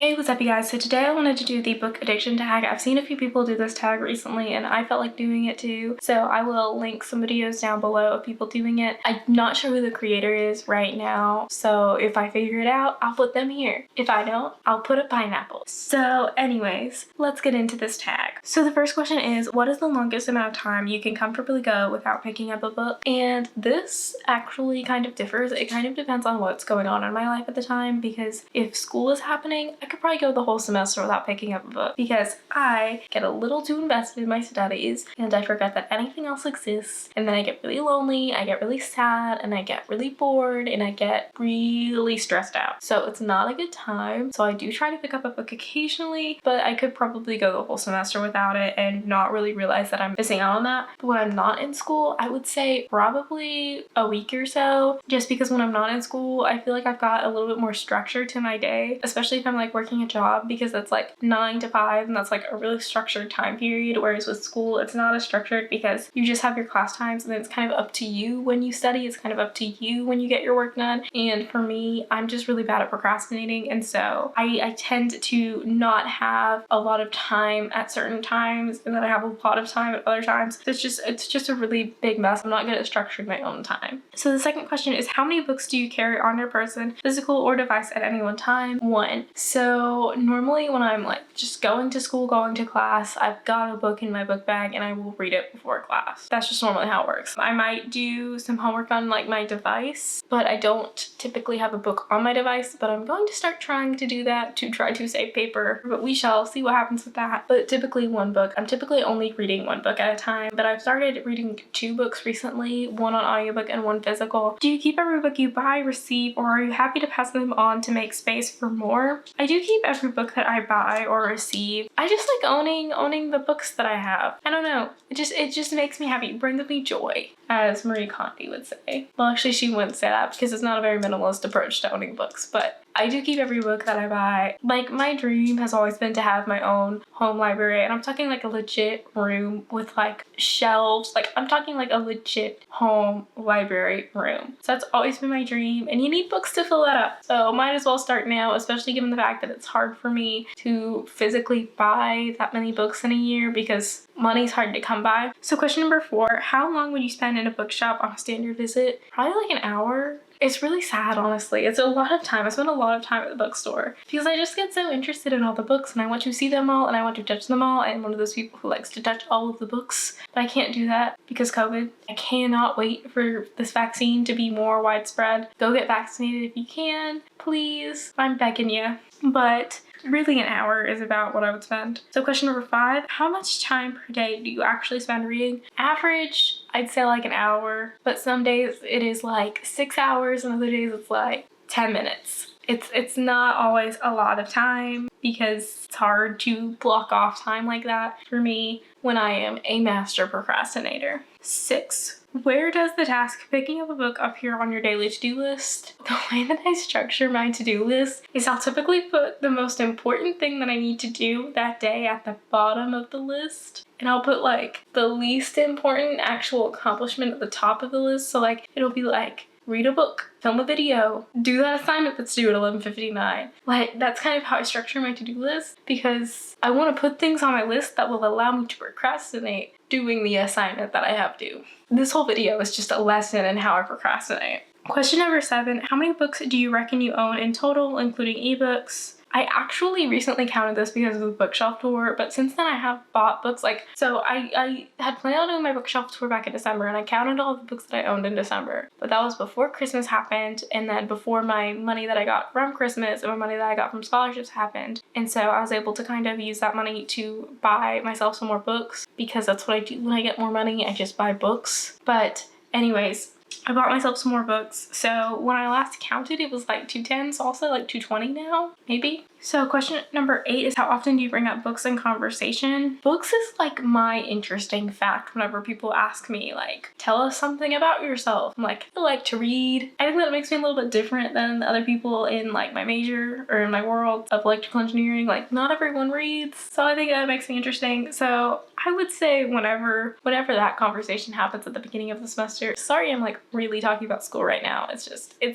Hey, what's up you guys? So today I wanted to do the book addiction tag. I've seen a few people do this tag recently and I felt like doing it too. So I will link some videos down below of people doing it. I'm not sure who the creator is right now. So if I figure it out, I'll put them here. If I don't, I'll put a pineapple. So anyways, let's get into this tag. So the first question is, what is the longest amount of time you can comfortably go without picking up a book? And this actually kind of differs. It kind of depends on what's going on in my life at the time, because if school is happening, I could probably go the whole semester without picking up a book because I get a little too invested in my studies and I forget that anything else exists, and then I get really lonely, I get really sad, and I get really bored, and I get really stressed out. So it's not a good time. So I do try to pick up a book occasionally, but I could probably go the whole semester without it and not really realize that I'm missing out on that. But when I'm not in school, I would say probably a week or so, just because when I'm not in school, I feel like I've got a little bit more structure to my day, especially if I'm like working a job, because that's like 9 to 5 and that's like a really structured time period, whereas with school it's not as structured because you just have your class times and then it's kind of up to you when you study, it's kind of up to you when you get your work done. And for me, I'm just really bad at procrastinating, and so I tend to not have a lot of time at certain times and then I have a lot of time at other times. It's just a really big mess. I'm not good at structuring my own time. So the second question is, how many books do you carry on your person, physical or device, at any one time? 1. So normally when I'm like just going to school, going to class, I've got a book in my book bag and I will read it before class. That's just normally how it works. I might do some homework on like my device, but I don't typically have a book on my device, but I'm going to start trying to do that to try to save paper, but we shall see what happens with that. But typically one book. I'm typically only reading one book at a time, but I've started reading 2 books recently, one on audiobook and one physical. Do you keep every book you buy, receive, or are you happy to pass them on to make space for more? I do keep every book that I buy or receive. I just like owning the books that I have. I don't know. It just makes me happy. It brings me joy, as Marie Kondo would say. Well, actually she wouldn't say that because it's not a very minimalist approach to owning books, but I do keep every book that I buy. Like, my dream has always been to have my own home library, and I'm talking like a legit room with like shelves. Like, I'm talking like a legit home library room. So that's always been my dream, and you need books to fill that up. So might as well start now, especially given the fact that it's hard for me to physically buy that many books in a year because money's hard to come by. So question number 4, how long would you spend in a bookshop on a standard visit? Probably like an hour. It's really sad, honestly. It's a lot of time. I spend a lot of time at the bookstore because I just get so interested in all the books and I want to see them all and I want to touch them all. I'm one of those people who likes to touch all of the books, but I can't do that because COVID. I cannot wait for this vaccine to be more widespread. Go get vaccinated if you can, please. I'm begging you. But really an hour is about what I would spend. So question number 5, how much time per day do you actually spend reading? Average, I'd say like an hour, but some days it is like 6 hours and other days it's like 10 minutes. It's not always a lot of time because it's hard to block off time like that for me when I am a master procrastinator. 6, where does the task picking up a book appear on your daily to-do list? The way that I structure my to-do list is I'll typically put the most important thing that I need to do that day at the bottom of the list, and I'll put like the least important actual accomplishment at the top of the list. So like it'll be like read a book, film a video, do that assignment that's due at 11:59. Like, that's kind of how I structure my to-do list because I want to put things on my list that will allow me to procrastinate doing the assignment that I have due. This whole video is just a lesson in how I procrastinate. Question number 7, how many books do you reckon you own in total, including ebooks? I actually recently counted this because of the bookshelf tour, but since then I have bought books. Like, so I had planned on doing my bookshelf tour back in December and I counted all the books that I owned in December, but that was before Christmas happened and then before my money that I got from Christmas and my money that I got from scholarships happened. And so I was able to kind of use that money to buy myself some more books because that's what I do when I get more money. I just buy books. But anyways, I bought myself some more books. So when I last counted, it was like 210, so also like 220 now, maybe. So question number 8 is, how often do you bring up books in conversation? Books is like my interesting fact whenever people ask me like, tell us something about yourself. I'm like, I like to read. I think that makes me a little bit different than other people in like my major or in my world of electrical engineering. Like, not everyone reads, so I think that makes me interesting. So I would say whenever that conversation happens at the beginning of the semester. Sorry, I'm like really talking about school right now. It's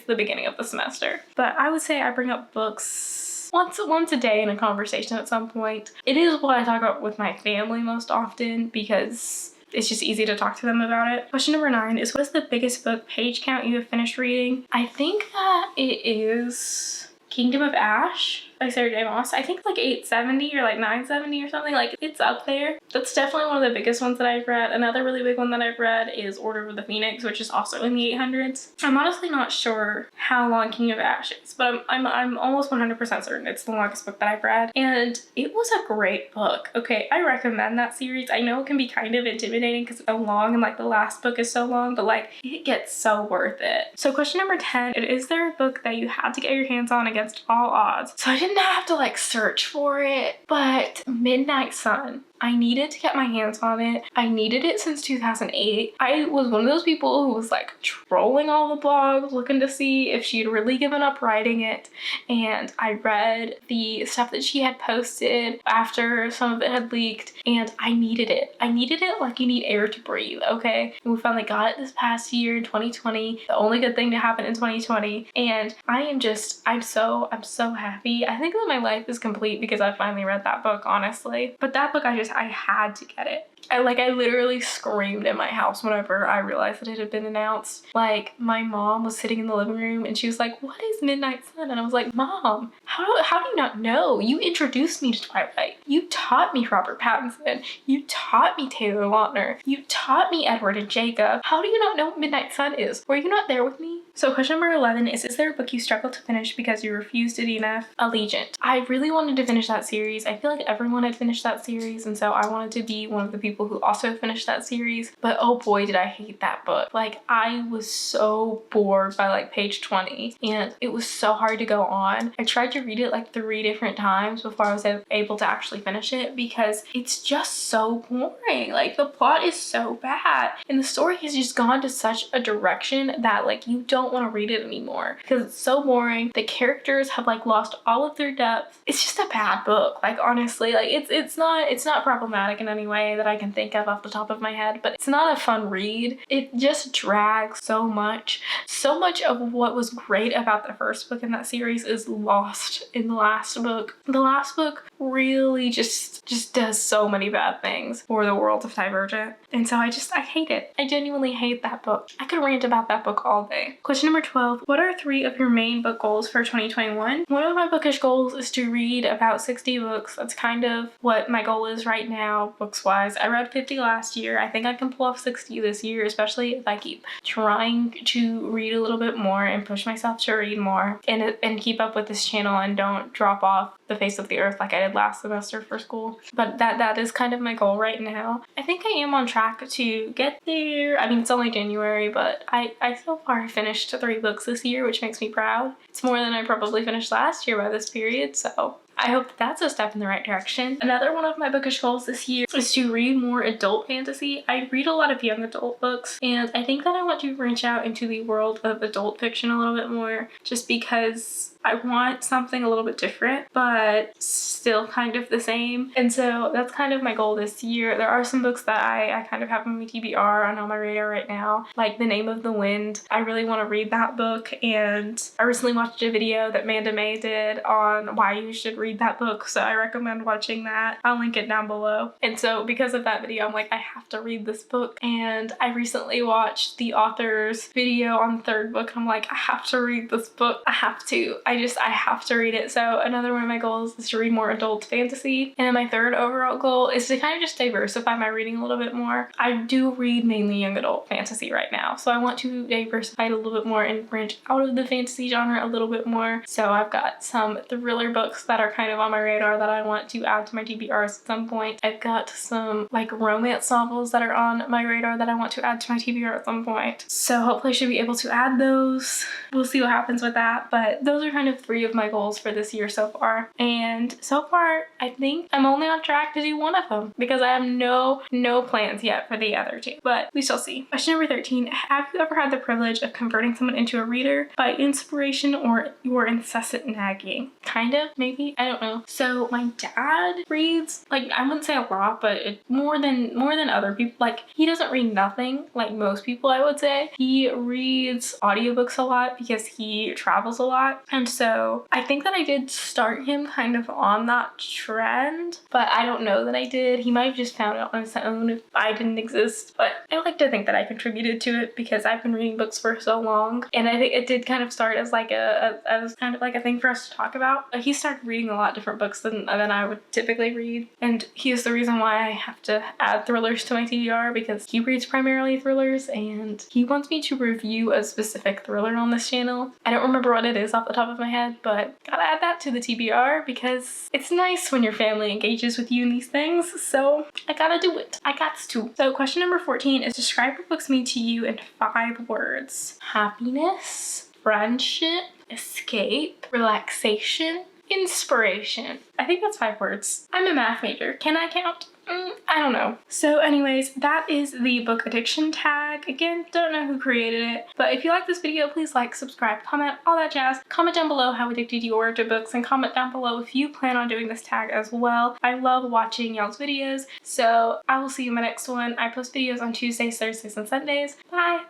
the beginning of the semester. But I would say I bring up books once a day in a conversation at some point. It is what I talk about with my family most often because it's just easy to talk to them about it. Question number 9 is, what is the biggest book page count you have finished reading? I think that it is Kingdom of Ash by Sarah J. Maas. I think like 870 or like 970 or something. Like, it's up there. That's definitely one of the biggest ones that I've read. Another really big one that I've read is Order of the Phoenix, which is also in the 800s. I'm honestly not sure how long Kingdom of Ash is, but I'm almost 100% certain it's the longest book that I've read. And it was a great book. Okay, I recommend that series. I know it can be kind of intimidating because it's so long and like the last book is so long, but like it gets so worth it. So question number 10, is there a book that you had to get your hands on against all odds? So I didn't have to like search for it, but Midnight Sun. I needed to get my hands on it. I needed it since 2008. I was one of those people who was like trolling all the blogs looking to see if she'd really given up writing it. And I read the stuff that she had posted after some of it had leaked, and I needed it. I needed it like you need air to breathe, okay? And we finally got it this past year in 2020. The only good thing to happen in 2020. And I'm so happy. I think that my life is complete because I finally read that book, honestly. But that book, I had to get it. I literally screamed in my house whenever I realized that it had been announced. Like, my mom was sitting in the living room and she was like, what is Midnight Sun? And I was like, Mom, how do you not know? You introduced me to Twilight. You taught me Robert Pattinson. You taught me Taylor Lautner. You taught me Edward and Jacob. How do you not know what Midnight Sun is? Were you not there with me? So question number 11 is there a book you struggled to finish because you refused to DNF? Allegiant. I really wanted to finish that series. I feel like everyone had finished that series, and so I wanted to be one of the people who also finished that series. But oh boy, did I hate that book. Like, I was so bored by like page 20, and it was so hard to go on. I tried to read it like 3 different times before I was able to actually finish it because it's just so boring. Like, the plot is so bad, and the story has just gone to such a direction that like you don't want to read it anymore because it's so boring. The characters have like lost all of their depth. It's just a bad book. Like, honestly, like it's not problematic in any way that I can think of off the top of my head, but it's not a fun read. It just drags so much. So much of what was great about the first book in that series is lost in the last book. The last book really just does so many bad things for the world of Divergent, and so I hate it. I genuinely hate that book. I could rant about that book all day. Question number 12, what are 3 of your main book goals for 2021? One of my bookish goals is to read about 60 books. That's kind of what my goal is right now, books wise. I read 50 last year. I think I can pull off 60 this year, especially if I keep trying to read a little bit more and push myself to read more and keep up with this channel and don't drop off the face of the earth like I did last semester for school. But that is kind of my goal right now. I think I am on track to get there. I mean, it's only January, but I so far finished 3 books this year, which makes me proud. It's more than I probably finished last year by this period, so I hope that's a step in the right direction. Another one of my bookish goals this year is to read more adult fantasy. I read a lot of young adult books, and I think that I want to branch out into the world of adult fiction a little bit more, just because I want something a little bit different, but still kind of the same. And so that's kind of my goal this year. There are some books that I kind of have on my TBR and on my radar right now, like The Name of the Wind. I really want to read that book, and I recently watched a video that Manda May did on why you should read that book, so I recommend watching that. I'll link it down below. And so because of that video, I'm like, I have to read this book. And I recently watched the author's video on the 3rd book, and I'm like, I have to read this book. I have to. I have to read it. So another one of my goals is to read more adult fantasy. And then my 3rd overall goal is to kind of just diversify my reading a little bit more. I do read mainly young adult fantasy right now, so I want to diversify it a little bit more and branch out of the fantasy genre a little bit more. So I've got some thriller books that are kind of on my radar that I want to add to my TBRs at some point. I've got some like romance novels that are on my radar that I want to add to my TBR at some point. So hopefully I should be able to add those. We'll see what happens with that, but those are kind of 3 of my goals for this year so far. And so far, I think I'm only on track to do one of them because I have no plans yet for the other 2, but we shall see. Question number 13, have you ever had the privilege of converting someone into a reader by inspiration or your incessant nagging? Kind of, maybe, I don't know. So my dad reads, like, I wouldn't say a lot, but more than other people. Like, he doesn't read nothing like most people, I would say. He reads audiobooks a lot because he travels a lot, and so I think that I did start him kind of on that trend, but I don't know that I did. He might have just found it on his own if I didn't exist, but I like to think that I contributed to it because I've been reading books for so long, and I think it did kind of start as like as kind of like a thing for us to talk about. He started reading a lot different books than I would typically read, and he is the reason why I have to add thrillers to my TBR, because he reads primarily thrillers and he wants me to review a specific thriller on this channel. I don't remember what it is off the top of my head, but gotta add that to the TBR because it's nice when your family engages with you in these things, so I gotta do it. I got to. So question number 14 is describe what books mean to you in 5 words. Happiness, friendship, escape, relaxation, inspiration. I think that's 5 words. I'm a math major. Can I count? I don't know. So anyways, that is the book addiction tag. Again, don't know who created it, but if you like this video, please like, subscribe, comment, all that jazz. Comment down below how addicted you are to books, and comment down below if you plan on doing this tag as well. I love watching y'all's videos, so I will see you in my next one. I post videos on Tuesdays, Thursdays, and Sundays. Bye!